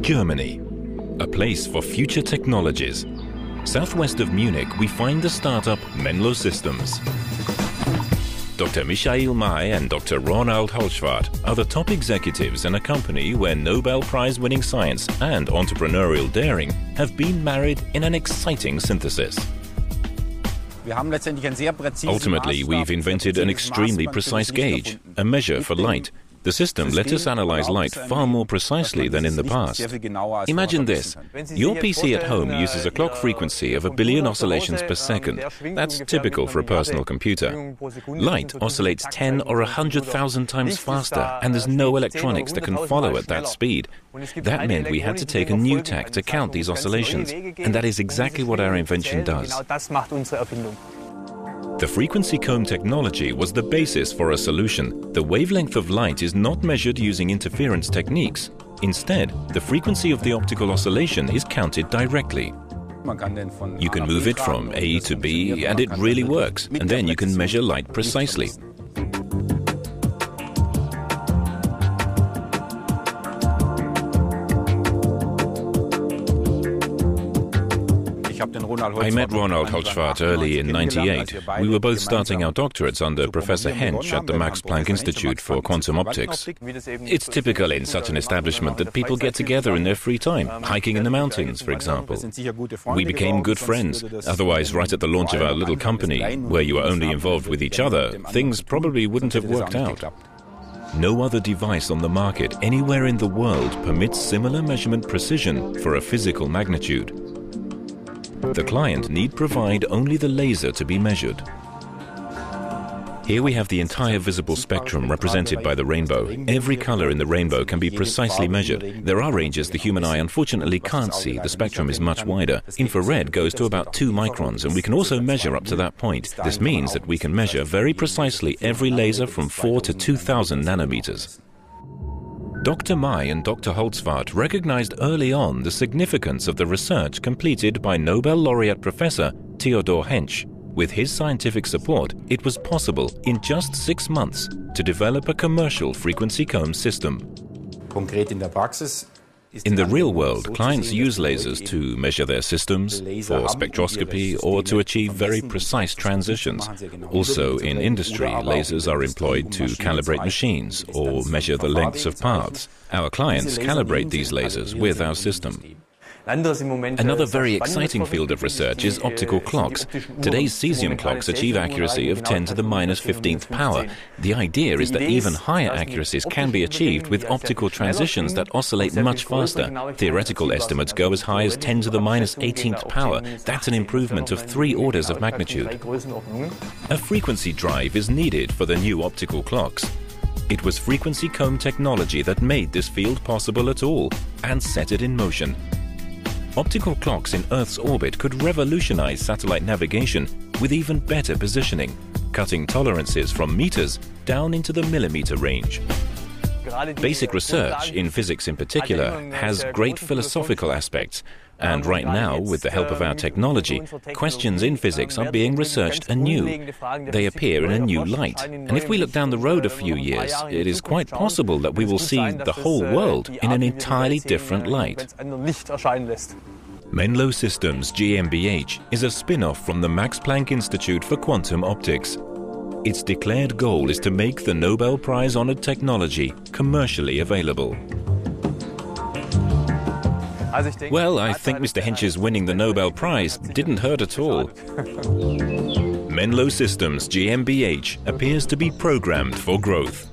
Germany, a place for future technologies. Southwest of Munich, we find the startup Menlo Systems. Dr. Mei and Dr. Ronald Holzwarth are the top executives in a company where Nobel Prize-winning science and entrepreneurial daring have been married in an exciting synthesis. Ultimately, we've invented an extremely precise gauge, a measure for light. The system let us analyze light far more precisely than in the past. Imagine this. Your PC at home uses a clock frequency of 1 billion oscillations per second. That's typical for a personal computer. Light oscillates 10 or 100,000 times faster, and there's no electronics that can follow at that speed. That meant we had to take a new tack to count these oscillations, and that is exactly what our invention does. The frequency comb technology was the basis for a solution. The wavelength of light is not measured using interference techniques. Instead, the frequency of the optical oscillation is counted directly. You can move it from A to B, and it really works. And then you can measure light precisely. I met Ronald Holzwarth early in '98. We were both starting our doctorates under Professor Hensch at the Max Planck Institute for Quantum Optics. It's typical in such an establishment that people get together in their free time, hiking in the mountains, for example. We became good friends. Otherwise, right at the launch of our little company, where you are only involved with each other, things probably wouldn't have worked out. No other device on the market anywhere in the world permits similar measurement precision for a physical magnitude. The client need provide only the laser to be measured. Here we have the entire visible spectrum represented by the rainbow. Every color in the rainbow can be precisely measured. There are ranges the human eye unfortunately can't see. The spectrum is much wider. Infrared goes to about 2 microns, and we can also measure up to that point. This means that we can measure very precisely every laser from 4 to 2000 nanometers. Dr. Mei and Dr. Holzwarth recognized early on the significance of the research completed by Nobel laureate Professor Theodor Hensch. With his scientific support, it was possible in just 6 months to develop a commercial frequency comb system. In the real world, clients use lasers to measure their systems, for spectroscopy, or to achieve very precise transitions. Also, in industry, lasers are employed to calibrate machines or measure the lengths of paths. Our clients calibrate these lasers with our system. Another very exciting field of research is optical clocks. Today's cesium clocks achieve accuracy of 10 to the minus 15th power. The idea is that even higher accuracies can be achieved with optical transitions that oscillate much faster. Theoretical estimates go as high as 10 to the minus 18th power. That's an improvement of 3 orders of magnitude. A frequency drive is needed for the new optical clocks. It was frequency comb technology that made this field possible at all and set it in motion. Optical clocks in Earth's orbit could revolutionize satellite navigation with even better positioning, cutting tolerances from meters down into the millimeter range. Basic research, in physics in particular, has great philosophical aspects, and right now, with the help of our technology, questions in physics are being researched anew. They appear in a new light, and if we look down the road a few years, it is quite possible that we will see the whole world in an entirely different light. Menlo Systems GmbH is a spin-off from the Max Planck Institute for Quantum Optics. Its declared goal is to make the Nobel Prize-honored technology commercially available. Well, I think Mr. Hensch's winning the Nobel Prize didn't hurt at all. Menlo Systems GmbH appears to be programmed for growth.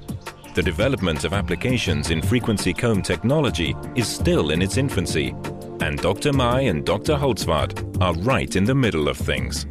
The development of applications in frequency comb technology is still in its infancy, and Dr. Mei and Dr. Holzwarth are right in the middle of things.